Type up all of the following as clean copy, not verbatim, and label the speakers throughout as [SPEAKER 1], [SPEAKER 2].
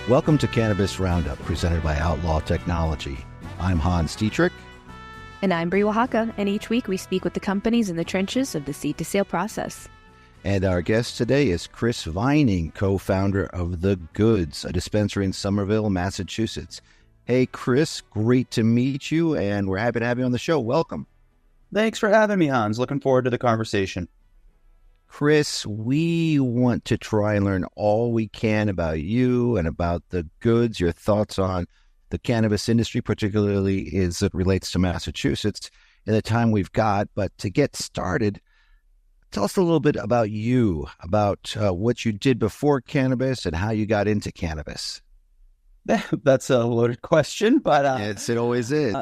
[SPEAKER 1] Welcome to Cannabis Roundup, presented by Outlaw Technology. I'm Hans Dietrich.
[SPEAKER 2] And I'm Brie, and each week we speak with the companies in the trenches of the seed-to-sale process.
[SPEAKER 1] And our guest today is Chris Vining, co-founder of The Goods, a dispensary in Somerville, Massachusetts. Hey, Chris, great to meet you, and we're happy to have you on the show. Welcome.
[SPEAKER 3] Thanks for having me, Hans. Looking forward to the conversation.
[SPEAKER 1] Chris, we want to try and learn all we can about you and about The Goods, your thoughts on the cannabis industry, particularly as it relates to Massachusetts, in the time we've got. But to get started, tell us a little bit about you, about what you did before cannabis and how you got into cannabis.
[SPEAKER 3] That's a loaded question, but
[SPEAKER 1] it always is.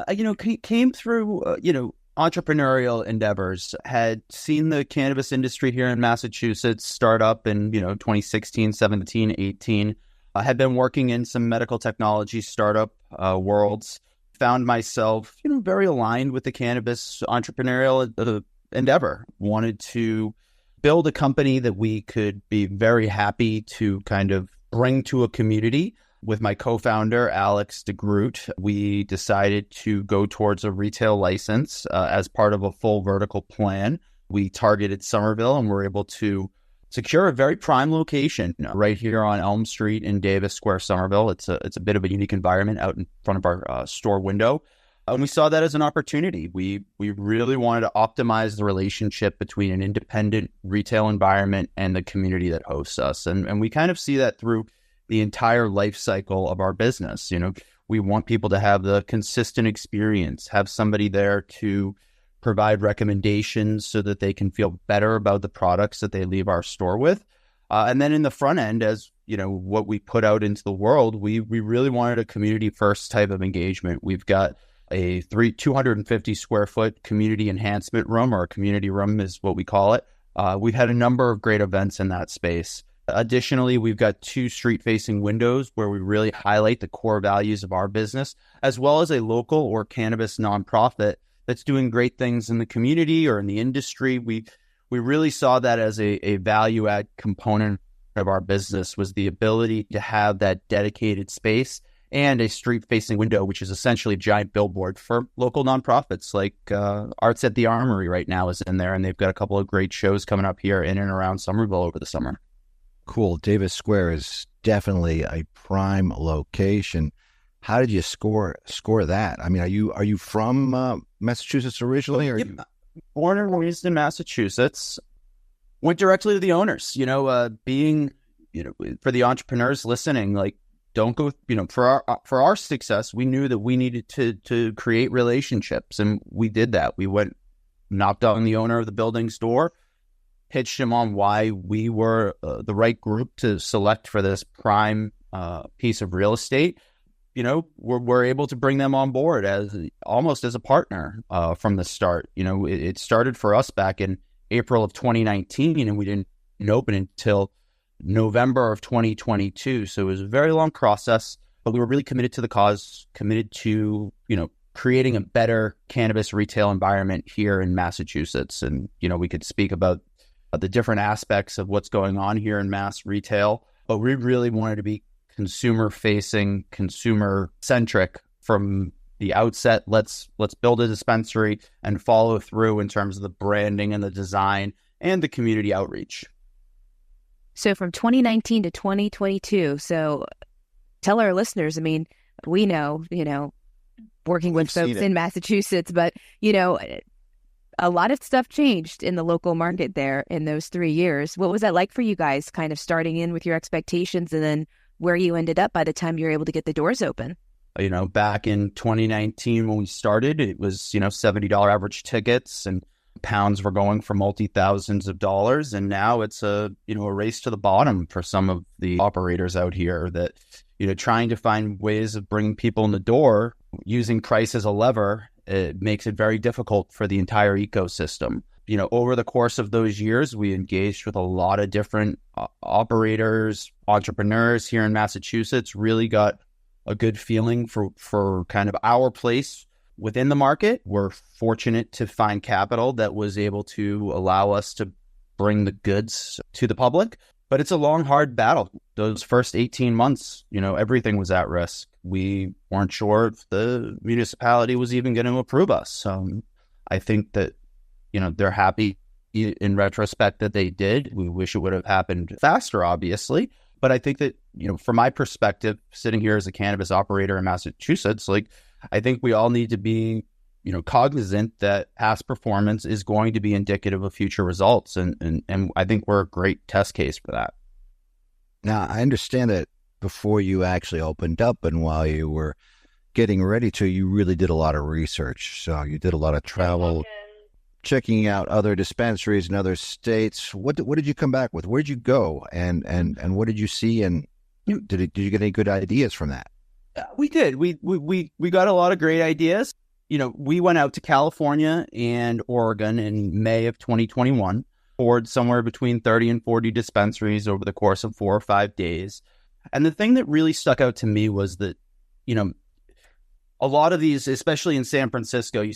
[SPEAKER 3] Came through, entrepreneurial endeavors, had seen the cannabis industry here in Massachusetts start up in, 2016, 17, 18. I had been working in some medical technology startup worlds, found myself, very aligned with the cannabis entrepreneurial endeavor. Wanted to build a company that we could be very happy to kind of bring to a community. With my co-founder, Alex DeGroot, we decided to go towards a retail license as part of a full vertical plan. We targeted Somerville and were able to secure a very prime location right here on Elm Street in Davis Square, Somerville. It's a bit of a unique environment out in front of our store window. And we saw that as an opportunity. We really wanted to optimize the relationship between an independent retail environment and the community that hosts us. And we kind of see that through the entire life cycle of our business. We want people to have the consistent experience, have somebody there to provide recommendations so that they can feel better about the products that they leave our store with. And then in the front end, as what we put out into the world, we really wanted a community first type of engagement. We've got a 250 square foot community enhancement room, or a community room is what we call it. We've had a number of great events in that space. Additionally, we've got 2 street-facing windows where we really highlight the core values of our business, as well as a local or cannabis nonprofit that's doing great things in the community or in the industry. We really saw that as a value-add component of our business, was the ability to have that dedicated space and a street-facing window, which is essentially a giant billboard for local nonprofits. Like Arts at the Armory right now is in there, and they've got a couple of great shows coming up here in and around Somerville over the summer.
[SPEAKER 1] Cool. Davis Square is definitely a prime location. How did you score that? I mean, are you from Massachusetts originally? Or
[SPEAKER 3] Born and raised in Massachusetts. Went directly to the owners. Being for the entrepreneurs listening, like, don't go. For our success, we knew that we needed to create relationships, and we did that. We went, knocked on the owner of the building's door, pitched him on why we were the right group to select for this prime piece of real estate. We're able to bring them on board as almost as a partner from the start. It started for us back in April of 2019, and we didn't open until November of 2022. So it was a very long process, but we were really committed to the cause, committed to, creating a better cannabis retail environment here in Massachusetts. And, we could speak about the different aspects of what's going on here in mass retail, but we really wanted to be consumer-facing, consumer-centric from the outset. Let's build a dispensary and follow through in terms of the branding and the design and the community outreach.
[SPEAKER 2] So from 2019 to 2022, so tell our listeners, we know, working with folks in Massachusetts, but, a lot of stuff changed in the local market there in those 3 years. What was that like for you guys, kind of starting in with your expectations and then where you ended up by the time you were able to get the doors open?
[SPEAKER 3] Back in 2019 when we started, it was, $70 average tickets, and pounds were going for multi-thousands of dollars. And now it's a race to the bottom for some of the operators out here that, trying to find ways of bringing people in the door using price as a lever. It makes it very difficult for the entire ecosystem. Over the course of those years, we engaged with a lot of different operators, entrepreneurs here in Massachusetts, really got a good feeling for kind of our place within the market. We're fortunate to find capital that was able to allow us to bring the goods to the public. But it's a long, hard battle. Those first 18 months, everything was at risk. We weren't sure if the municipality was even going to approve us. I think that, they're happy in retrospect that they did. We wish it would have happened faster, obviously. But I think that, from my perspective, sitting here as a cannabis operator in Massachusetts, I think we all need to be, cognizant that past performance is going to be indicative of future results. And I think we're a great test case for that.
[SPEAKER 1] Now, I understand that before you actually opened up and while you were getting ready to, you really did a lot of research. So you did a lot of travel, checking out other dispensaries in other states. What did you come back with? Where did you go? And what did you see? And did you get any good ideas from that?
[SPEAKER 3] We did. We got a lot of great ideas. We went out to California and Oregon in May of 2021, toured somewhere between 30 and 40 dispensaries over the course of 4 or 5 days. And the thing that really stuck out to me was that, a lot of these, especially in San Francisco, you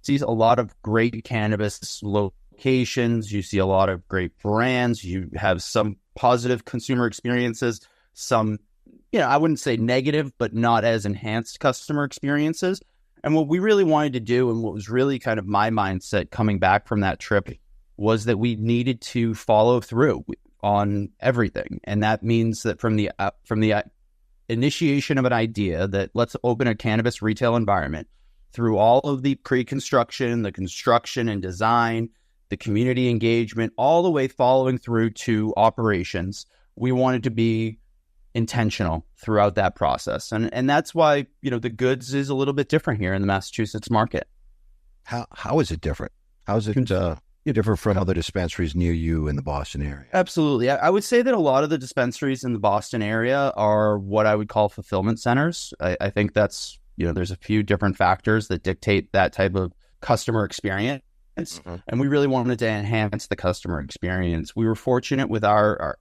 [SPEAKER 3] see a lot of great cannabis locations. You see a lot of great brands. You have some positive consumer experiences, some, I wouldn't say negative, but not as enhanced customer experiences. And what we really wanted to do, and what was really kind of my mindset coming back from that trip, was that we needed to follow through on everything. And that means that from the initiation of an idea that let's open a cannabis retail environment, through all of the pre-construction, the construction and design, the community engagement, all the way following through to operations, we wanted to be intentional throughout that process. And that's why, the goods is a little bit different here in the Massachusetts market.
[SPEAKER 1] How is it different? How is it different from other dispensaries near you in the Boston area?
[SPEAKER 3] Absolutely. I would say that a lot of the dispensaries in the Boston area are what I would call fulfillment centers. I think that's, there's a few different factors that dictate that type of customer experience. Mm-hmm. And we really wanted to enhance the customer experience. We were fortunate with our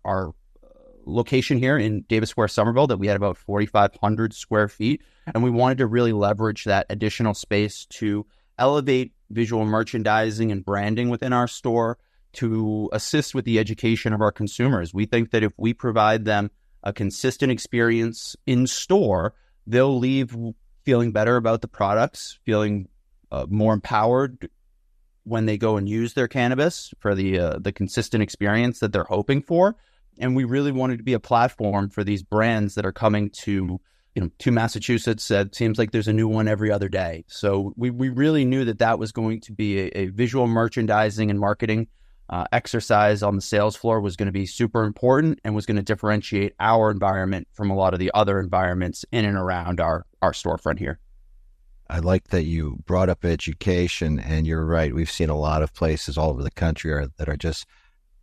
[SPEAKER 3] location here in Davis Square, Somerville, that we had about 4,500 square feet. And we wanted to really leverage that additional space to elevate visual merchandising and branding within our store, to assist with the education of our consumers. We think that if we provide them a consistent experience in store, they'll leave feeling better about the products, feeling more empowered when they go and use their cannabis for the consistent experience that they're hoping for. And we really wanted to be a platform for these brands that are coming to Massachusetts. It seems like there's a new one every other day. So we really knew that was going to be a visual merchandising and marketing exercise on the sales floor, was going to be super important and was going to differentiate our environment from a lot of the other environments in and around our storefront here.
[SPEAKER 1] I like that you brought up education, and you're right. We've seen a lot of places all over the country that are just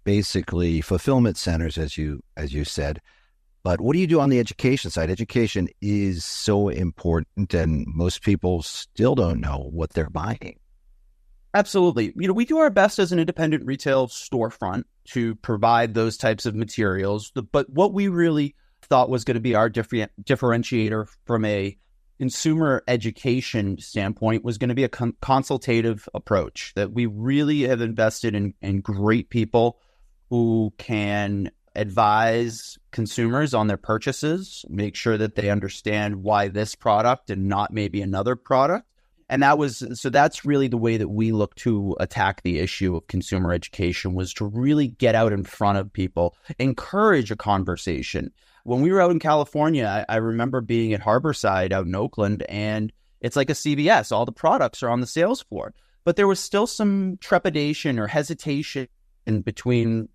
[SPEAKER 1] basically fulfillment centers, as you said. But what do you do on the education side? Education is so important, and most people still don't know what they're buying.
[SPEAKER 3] Absolutely. We do our best as an independent retail storefront to provide those types of materials. But what we really thought was going to be our differentiator from a consumer education standpoint was going to be a consultative approach, that we really have invested in great people who can advise consumers on their purchases, make sure that they understand why this product and not maybe another product. And that's really the way that we look to attack the issue of consumer education, was to really get out in front of people, encourage a conversation. When we were out in California, I remember being at Harborside out in Oakland, and it's like a CVS. All the products are on the sales floor, but there was still some trepidation or hesitation in between,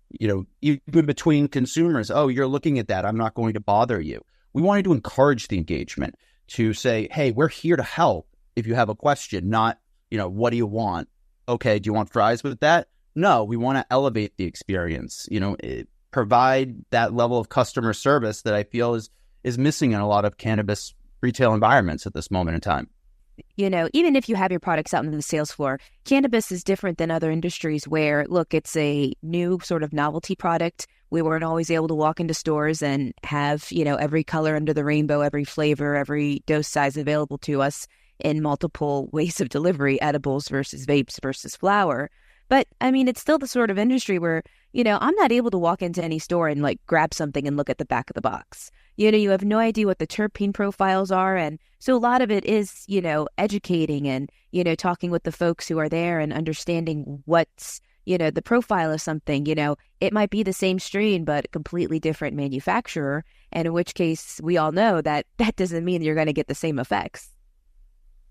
[SPEAKER 3] even between consumers. Oh, you're looking at that, I'm not going to bother you. We wanted to encourage the engagement, to say, hey, we're here to help if you have a question, not, what do you want? Okay, do you want fries with that? No, we want to elevate the experience, provide that level of customer service that I feel is missing in a lot of cannabis retail environments at this moment in time.
[SPEAKER 2] Even if you have your products out on the sales floor, cannabis is different than other industries where, look, it's a new sort of novelty product. We weren't always able to walk into stores and have, every color under the rainbow, every flavor, every dose size available to us in multiple ways of delivery, edibles versus vapes versus flower. But I mean, it's still the sort of industry where, I'm not able to walk into any store and like grab something and look at the back of the box. You have no idea what the terpene profiles are. And so a lot of it is, educating and, talking with the folks who are there and understanding what's, the profile of something. It might be the same strain, but a completely different manufacturer. And in which case, we all know that that doesn't mean you're going to get the same effects.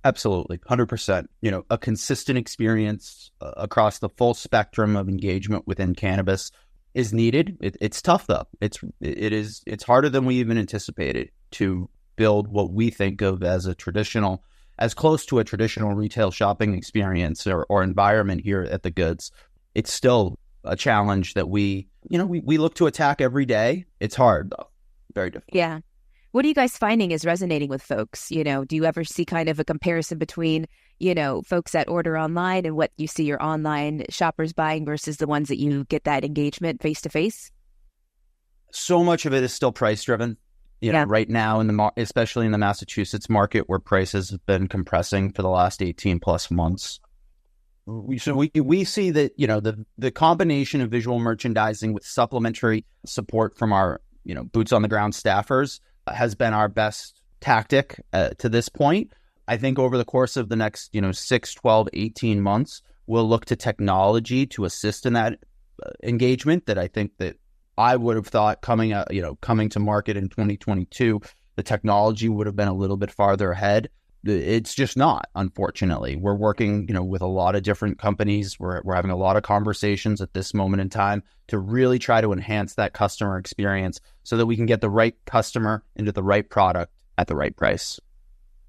[SPEAKER 3] Absolutely. 100%. A consistent experience across the full spectrum of engagement within cannabis is needed. It's tough though. It's harder than we even anticipated to build what we think of as as close to a traditional retail shopping experience or environment here at the Goods. It's still a challenge that we look to attack every day. It's hard though. Very difficult.
[SPEAKER 2] Yeah. What are you guys finding is resonating with folks? Do you ever see kind of a comparison between, folks that order online and what you see your online shoppers buying versus the ones that you get that engagement face to face?
[SPEAKER 3] So much of it is still price driven. Right now especially in the Massachusetts market where prices have been compressing for the last 18 plus months. We see that, the combination of visual merchandising with supplementary support from our, boots on the ground staffers has been our best tactic to this point. I think over the course of the next, 6, 12, 18 months, we'll look to technology to assist in that engagement that I think that I would have thought coming to market in 2022, the technology would have been a little bit farther ahead. It's just not, unfortunately. We're working, with a lot of different companies. We're having a lot of conversations at this moment in time to really try to enhance that customer experience so that we can get the right customer into the right product at the right price.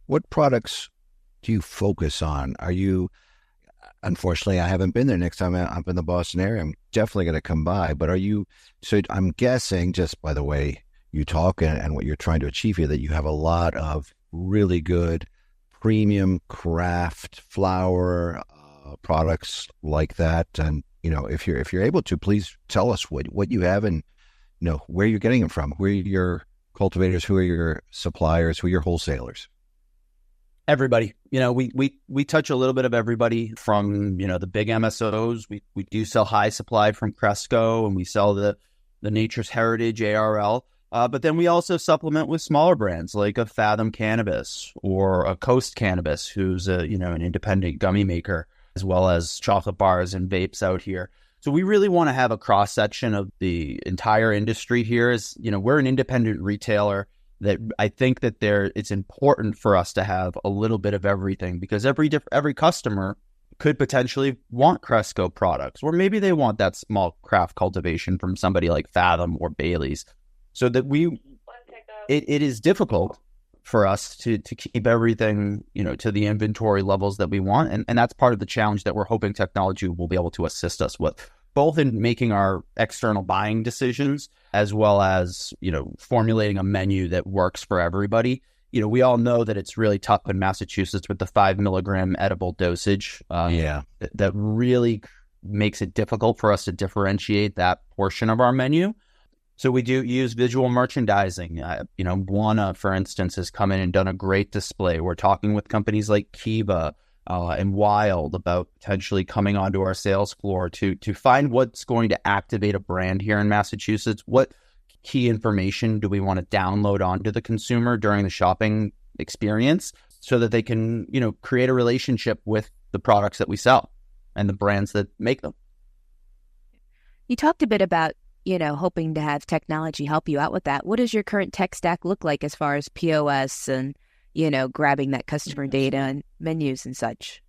[SPEAKER 1] What products do you focus on? Unfortunately, I haven't been there. Next time I'm in the Boston area, I'm definitely going to come by. But I'm guessing just by the way you talk and what you're trying to achieve here, that you have a lot of really good premium craft flower products like that. And, if you're able to, please tell us what you have and, where you're getting them from. Who are your cultivators? Who are your suppliers? Who are your wholesalers?
[SPEAKER 3] Everybody. We touch a little bit of everybody from, the big MSOs. We do sell high supply from Cresco, and we sell the Nature's Heritage ARL. But then we also supplement with smaller brands like a Fathom Cannabis or a Coast Cannabis, who's an independent gummy maker, as well as chocolate bars and vapes out here. So we really want to have a cross section of the entire industry here. We're an independent retailer that I think that it's important for us to have a little bit of everything, because every customer could potentially want Cresco products, or maybe they want that small craft cultivation from somebody like Fathom or Bailey's. So that it is difficult for us to keep everything, to the inventory levels that we want. And that's part of the challenge that we're hoping technology will be able to assist us with, both in making our external buying decisions, as well as, formulating a menu that works for everybody. We all know that it's really tough in Massachusetts with the 5 milligram edible dosage. That really makes it difficult for us to differentiate that portion of our menu. So we do use visual merchandising. Buona, for instance, has come in and done a great display. We're talking with companies like Kiva and Wild about potentially coming onto our sales floor to find what's going to activate a brand here in Massachusetts. What key information do we want to download onto the consumer during the shopping experience so that they can, create a relationship with the products that we sell and the brands that make them.
[SPEAKER 2] You talked a bit about hoping to have technology help you out with that. What does your current tech stack look like as far as POS and, grabbing that customer data and menus and such?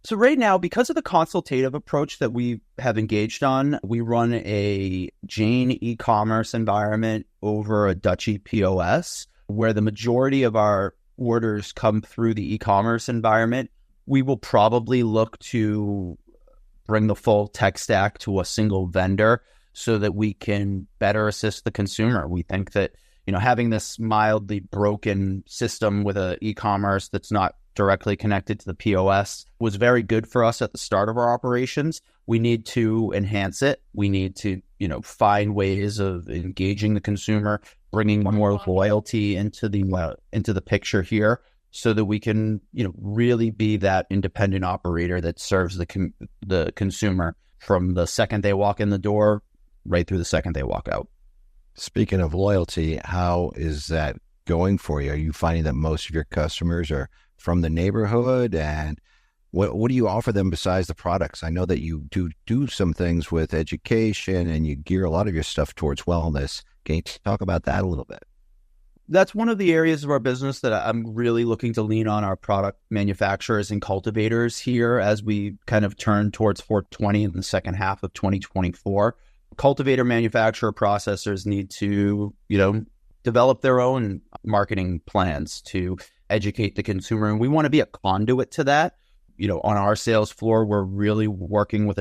[SPEAKER 3] So right now, because of the consultative approach that we have engaged on, we run a Jane e-commerce environment over a Dutchie POS, where the majority of our orders come through the e-commerce environment. We will probably look to bring the full tech stack to a single vendor so that we can better assist the consumer. We think that, having this mildly broken system with a e-commerce that's not directly connected to the POS was very good for us at the start of our operations. We need to enhance it. We need to, find ways of engaging the consumer, bringing more loyalty into the picture here. so that we can, really be that independent operator that serves the consumer from the second they walk in the door right through the second they walk out.
[SPEAKER 1] Speaking of loyalty, how is that going for you? Are you finding that most of your customers are from the neighborhood? And what do you offer them besides the products? I know that you do some things with education and you gear a lot of your stuff towards wellness. Can you talk about that a little bit?
[SPEAKER 3] That's one of the areas of our business that I'm really looking to lean on our product manufacturers and cultivators here as we kind of turn towards 420 in the second half of 2024. Cultivator manufacturer processors need to, develop their own marketing plans to educate the consumer. And we want to be a conduit to that. On our sales floor, we're really working with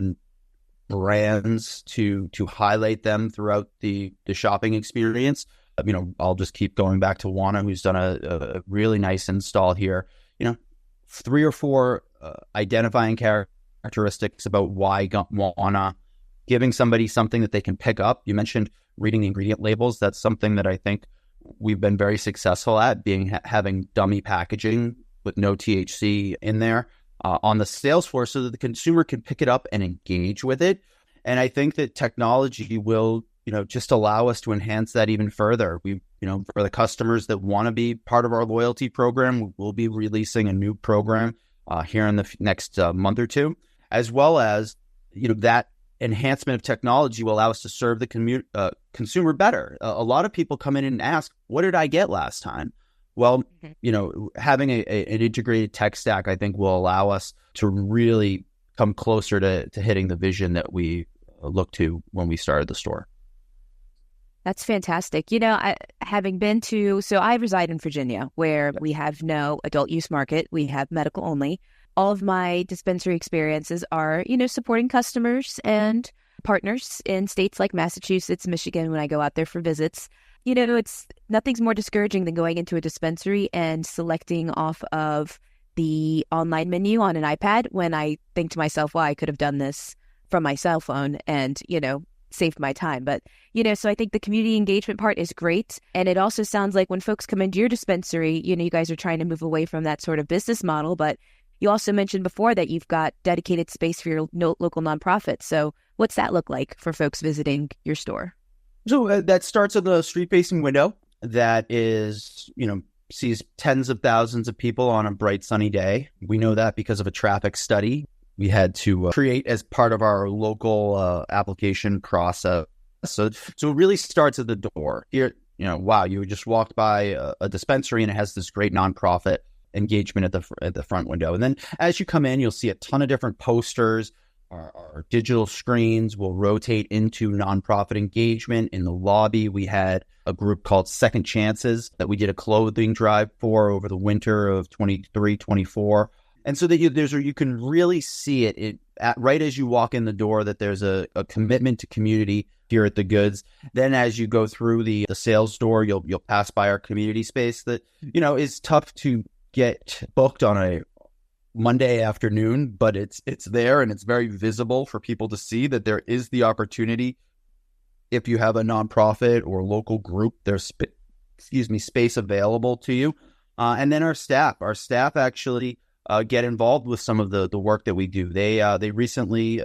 [SPEAKER 3] brands to highlight them throughout the shopping experience. I'll just keep going back to Wana, who's done a really nice install here. 3 or 4 identifying characteristics about why Wana, giving somebody something that they can pick up. You mentioned reading the ingredient labels. That's something that I think we've been very successful at, having dummy packaging with no THC in there on the sales floor so that the consumer can pick it up and engage with it. And I think that technology will just allow us to enhance that even further. For the customers that want to be part of our loyalty program, we'll be releasing a new program here in the next month or two, as well as, that enhancement of technology will allow us to serve the consumer better. A lot of people come in and ask, what did I get last time? Well, having an integrated tech stack, I think will allow us to really come closer to hitting the vision that we looked to when we started the store.
[SPEAKER 2] That's fantastic. Having been so I reside in Virginia, where we have no adult use market. We have medical only. All of my dispensary experiences are, supporting customers and partners in states like Massachusetts, Michigan, when I go out there for visits. It's nothing's more discouraging than going into a dispensary and selecting off of the online menu on an iPad when I think to myself, well, I could have done this from my cell phone and, saved my time. But, so I think the community engagement part is great. And it also sounds like when folks come into your dispensary, you guys are trying to move away from that sort of business model. But you also mentioned before that you've got dedicated space for your local nonprofits. So what's that look like for folks visiting your store?
[SPEAKER 3] So that starts at the street-facing window that is, sees tens of thousands of people on a bright sunny day. We know that because of a traffic study we had to create as part of our local application process. So it really starts at the door. Here, wow, you just walked by a dispensary and it has this great nonprofit engagement at the front window. And then as you come in, you'll see a ton of different posters. Our digital screens will rotate into nonprofit engagement. In the lobby, we had a group called Second Chances that we did a clothing drive for over the winter of 23, 24. And so that you can really see it right as you walk in the door that there's a commitment to community here at the Goods. Then as you go through the sales door, you'll pass by our community space that, is tough to get booked on a Monday afternoon, but it's there and it's very visible for people to see that there is the opportunity. If you have a nonprofit or local group, there's space available to you. And then our staff actually get involved with some of the work that we do. They recently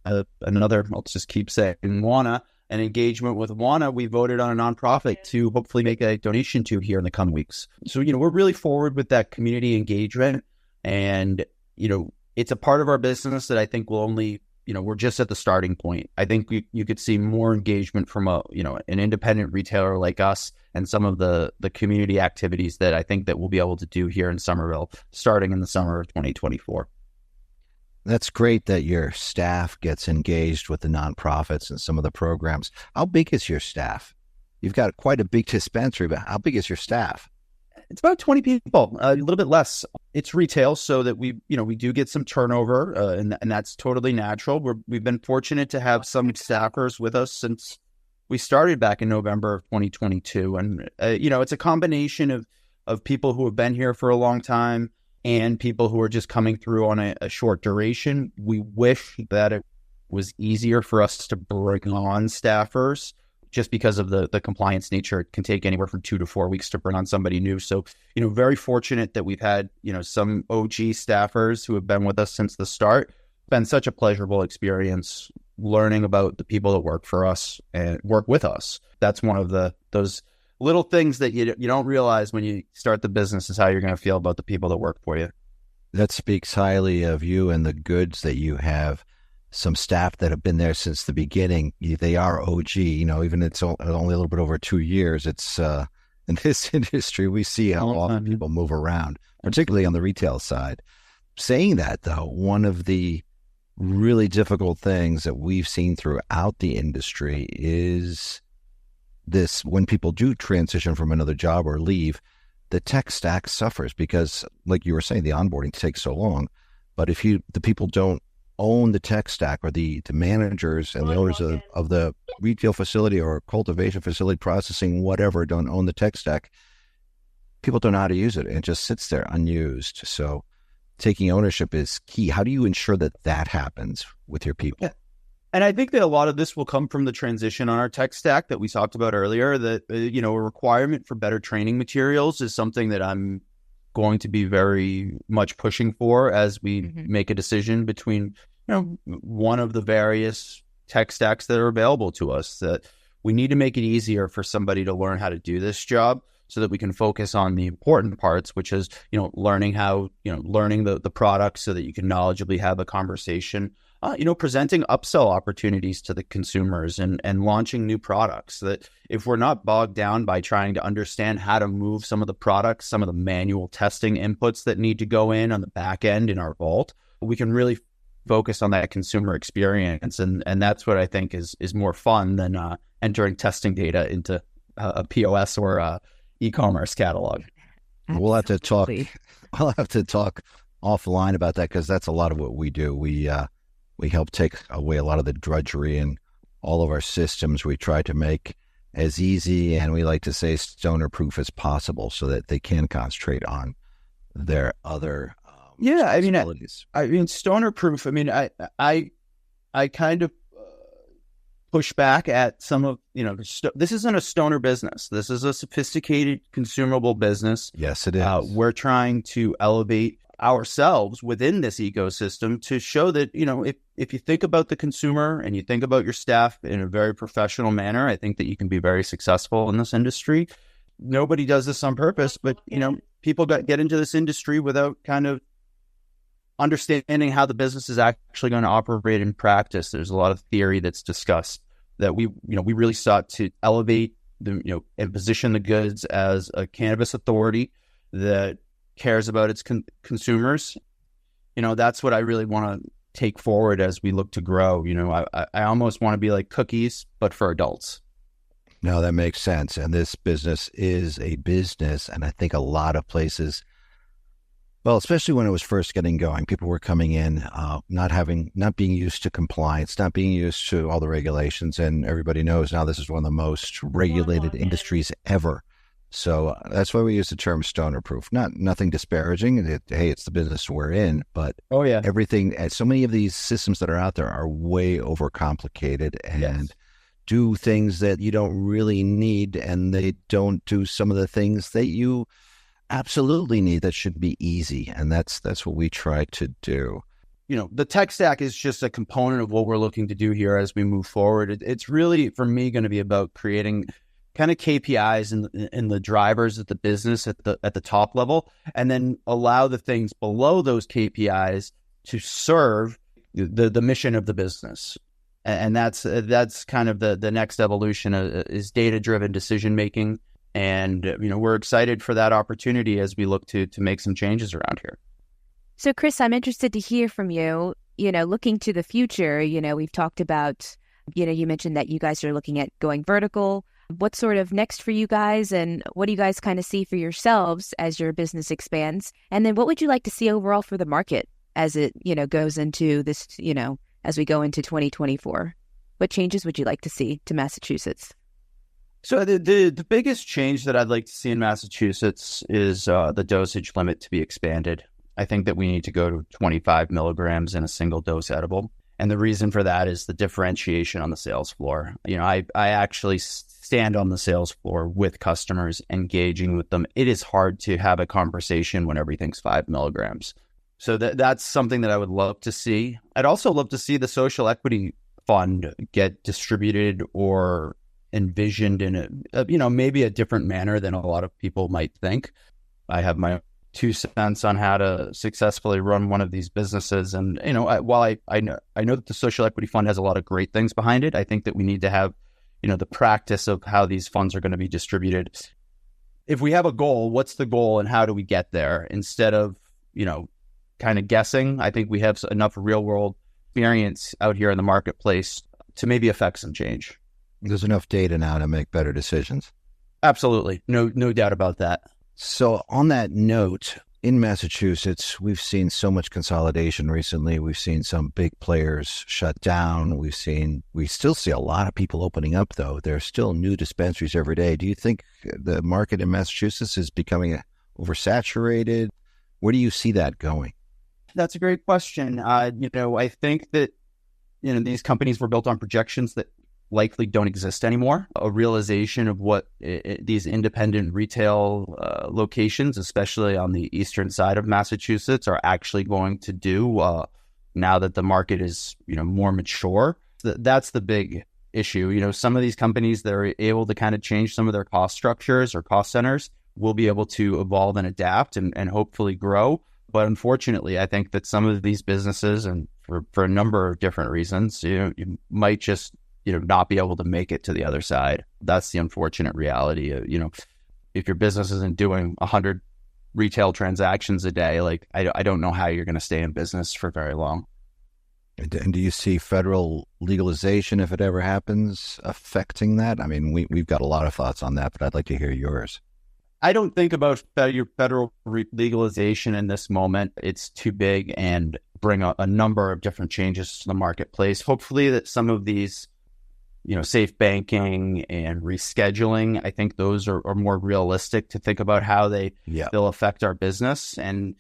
[SPEAKER 3] another, I'll just keep saying, Wana, an engagement with Wana, we voted on a nonprofit to hopefully make a donation to here in the coming weeks. So, we're really forward with that community engagement. And, it's a part of our business that I think will only, we're just at the starting point. I think you could see more engagement from an independent retailer like us and some of the community activities that I think that we'll be able to do here in Somerville starting in the summer of 2024.
[SPEAKER 1] That's great that your staff gets engaged with the nonprofits and some of the programs. How big is your staff? You've got quite a big dispensary, but how big is your staff?
[SPEAKER 3] It's about 20 people, a little bit less. It's retail, so that we do get some turnover, and that's totally natural. We've been fortunate to have some staffers with us since we started back in November of 2022. And, it's a combination of people who have been here for a long time and people who are just coming through on a short duration. We wish that it was easier for us to bring on staffers just because of the compliance nature, it can take anywhere from 2 to 4 weeks to bring on somebody new. So, very fortunate that we've had, some OG staffers who have been with us since the start. It's been such a pleasurable experience learning about the people that work for us and work with us. That's one of those little things that you don't realize when you start the business is how you're going to feel about the people that work for you.
[SPEAKER 1] That speaks highly of you and the goods that you have. Some staff that have been there since the beginning. They are OG, even it's only a little bit over 2 years. It's in this industry, we see how often people move around, particularly on the retail side. Saying that, though, one of the really difficult things that we've seen throughout the industry is this: when people do transition from another job or leave, the tech stack suffers because, like you were saying, the onboarding takes so long. But if the people don't own the tech stack, or the managers and the owners of the retail facility or cultivation facility, processing, whatever, don't own the tech stack, people don't know how to use it, and it just sits there unused. So taking ownership is key. How do you ensure that happens with your people?
[SPEAKER 3] Yeah. And I think that a lot of this will come from the transition on our tech stack that we talked about earlier, that, a requirement for better training materials is something that I'm going to be very much pushing for as we make a decision between, one of the various tech stacks that are available to us. That we need to make it easier for somebody to learn how to do this job so that we can focus on the important parts, which is, learning learning the products so that you can knowledgeably have a conversation, presenting upsell opportunities to the consumers and launching new products. That if we're not bogged down by trying to understand how to move some of the products, some of the manual testing inputs that need to go in on the back end in our vault, we can really focus on that consumer experience. And that's what I think is more fun than entering testing data into a POS or a e-commerce catalog.
[SPEAKER 2] Absolutely.
[SPEAKER 1] We'll have to talk offline about that, because that's a lot of what we do. We help take away a lot of the drudgery in all of our systems. We try to make as easy, and we like to say stoner proof as possible, so that they can concentrate on their other responsibilities.
[SPEAKER 3] I mean, stoner proof. I mean, I kind of push back at some of, this isn't a stoner business. This is a sophisticated, consumable business.
[SPEAKER 1] Yes, it is.
[SPEAKER 3] We're trying to elevate ourselves within this ecosystem to show that, if you think about the consumer and you think about your staff in a very professional manner, I think that you can be very successful in this industry. Nobody does this on purpose, but, people get into this industry without kind of understanding how the business is actually going to operate in practice. There's a lot of theory that's discussed that we really sought to elevate and position the goods as a cannabis authority that cares about its consumers. That's what I really want to take forward as we look to grow. I almost want to be like cookies, but for adults.
[SPEAKER 1] No, that makes sense. And this business is a business. And I think a lot of places, well, especially when it was first getting going, people were coming in, not being used to compliance, not being used to all the regulations. And everybody knows now this is one of the most regulated industries ever. So that's why we use the term stoner proof. Nothing disparaging. Hey, it's the business we're in, but everything, so many of these systems that are out there are way overcomplicated and do things that you don't really need, and they don't do some of the things that you absolutely need that should be easy. And that's what we try to do.
[SPEAKER 3] The tech stack is just a component of what we're looking to do here as we move forward. It's really, for me, going to be about creating kind of KPIs and the drivers of the business at the top level, and then allow the things below those KPIs to serve the mission of the business. And that's kind of the next evolution is data-driven decision making. And we're excited for that opportunity as we look to make some changes around here.
[SPEAKER 2] So, Chris, I'm interested to hear from you. Looking to the future, we've talked about, you mentioned that you guys are looking at going vertical. What's sort of next for you guys, and what do you guys kind of see for yourselves as your business expands? And then what would you like to see overall for the market as it, goes into this, as we go into 2024? What changes would you like to see to Massachusetts?
[SPEAKER 3] So the biggest change that I'd like to see in Massachusetts is the dosage limit to be expanded. I think that we need to go to 25 milligrams in a single dose edible. And the reason for that is the differentiation on the sales floor. I actually stand on the sales floor with customers, engaging with them. It is hard to have a conversation when everything's 5 milligrams. So that's something that I would love to see. I'd also love to see the social equity fund get distributed or envisioned in maybe a different manner than a lot of people might think. I have my 2 cents on how to successfully run one of these businesses. And, while I know that the social equity fund has a lot of great things behind it, I think that we need to have, the practice of how these funds are going to be distributed. If we have a goal, what's the goal and how do we get there? Instead of, kind of guessing, I think we have enough real world experience out here in the marketplace to maybe affect some change.
[SPEAKER 1] There's enough data now to make better decisions.
[SPEAKER 3] Absolutely. No doubt about that.
[SPEAKER 1] So on that note, in Massachusetts, we've seen so much consolidation recently. We've seen some big players shut down. We still see a lot of people opening up, though. There are still new dispensaries every day. Do you think the market in Massachusetts is becoming oversaturated? Where do you see that going?
[SPEAKER 3] That's a great question. I think that, these companies were built on projections that likely don't exist anymore. A realization of what these independent retail locations, especially on the eastern side of Massachusetts, are actually going to do now that the market is, more mature. That's the big issue. Some of these companies that are able to kind of change some of their cost structures or cost centers will be able to evolve and adapt and hopefully grow. But unfortunately, I think that some of these businesses, and for a number of different reasons, you might just not be able to make it to the other side. That's the unfortunate reality. If your business isn't doing 100 retail transactions a day, I don't know how you're going to stay in business for very long.
[SPEAKER 1] And do you see federal legalization, if it ever happens, affecting that? I mean, we've got a lot of thoughts on that, but I'd like to hear yours.
[SPEAKER 3] I don't think about federal legalization in this moment. It's too big and bring a number of different changes to the marketplace. Hopefully that some of these, safe banking and rescheduling, I think those are more realistic to think about how they'll affect our business. And,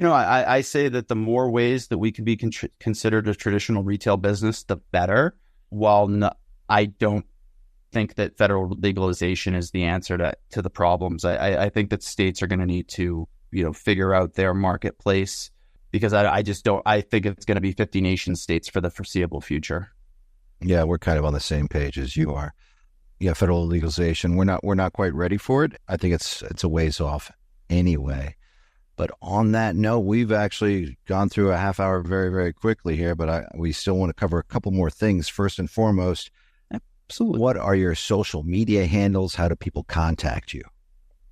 [SPEAKER 3] I say that the more ways that we can be considered a traditional retail business, the better. I don't think that federal legalization is the answer to the problems. I think that states are going to need to, figure out their marketplace, because I think it's going to be 50 nation states for the foreseeable future.
[SPEAKER 1] Yeah, we're kind of on the same page as you are. Yeah, federal legalization, we're not quite ready for it. I think it's a ways off anyway. But on that note, we've actually gone through a half hour very, very quickly here, but we still want to cover a couple more things. First and foremost, absolutely, what are your social media handles? How do people contact you?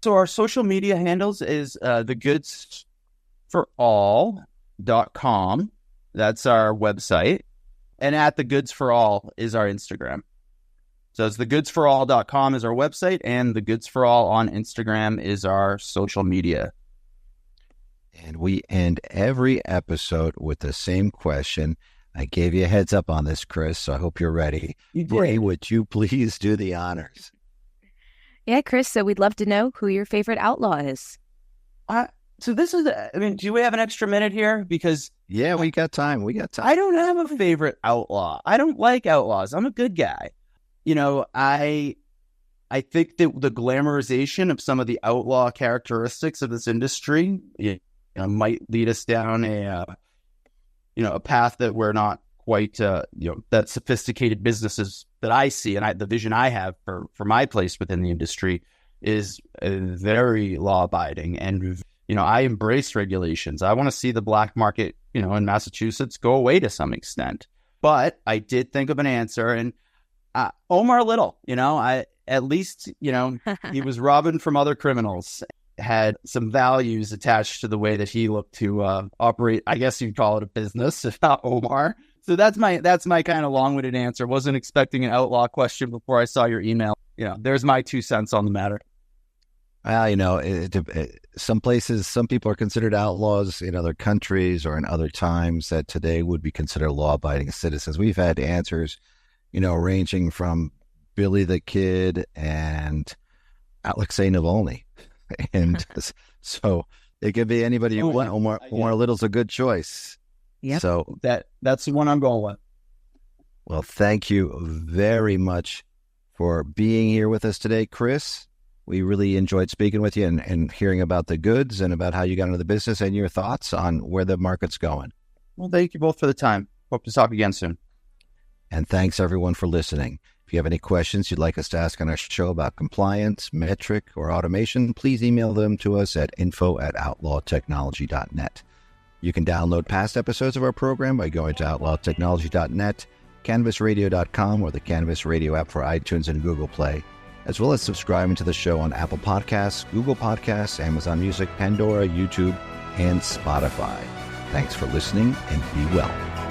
[SPEAKER 3] So our social media handles is thegoodsforall.com. That's our website. And at thegoodsforall is our Instagram. So it's thegoodsforall.com is our website, and thegoodsforall on Instagram is our social media.
[SPEAKER 1] And we end every episode with the same question. I gave you a heads up on this, Chris, so I hope you're ready. Brie, would you please do the honors?
[SPEAKER 2] Yeah, Chris, so we'd love to know who your favorite outlaw is.
[SPEAKER 3] So this is, do we have an extra minute here? Because...
[SPEAKER 1] Yeah, we got time.
[SPEAKER 3] I don't have a favorite outlaw. I don't like outlaws. I'm a good guy. I think that the glamorization of some of the outlaw characteristics of this industry might lead us down a path that we're not quite, that sophisticated businesses that I see, and the vision I have for my place within the industry is very law abiding. And, I embrace regulations. I want to see the black market, in Massachusetts go away to some extent. But I did think of an answer, and Omar Little, at least, he was robbing from other criminals, had some values attached to the way that he looked to operate. I guess you'd call it a business, if not Omar. So that's my kind of long-winded answer. Wasn't expecting an outlaw question before I saw your email. There's my 2 cents on the matter.
[SPEAKER 1] Well, some places, some people are considered outlaws in other countries or in other times that today would be considered law-abiding citizens. We've had answers, ranging from Billy the Kid and Alexei Navalny. And so it could be anybody you want. Omar Little's a good choice.
[SPEAKER 2] Yep.
[SPEAKER 1] So
[SPEAKER 3] that's the one I'm going with.
[SPEAKER 1] Well, thank you very much for being here with us today, Chris. We really enjoyed speaking with you and hearing about the goods and about how you got into the business and your thoughts on where the market's going.
[SPEAKER 3] Well, thank you both for the time. Hope to talk again soon.
[SPEAKER 1] And thanks, everyone, for listening. If you have any questions you'd like us to ask on our show about compliance, metric, or automation, please email them to us at info@outlawtechnology.net. You can download past episodes of our program by going to outlawtechnology.net, cannabisradio.com, or the Cannabis Radio app for iTunes and Google Play, as well as subscribing to the show on Apple Podcasts, Google Podcasts, Amazon Music, Pandora, YouTube, and Spotify. Thanks for listening, and be well.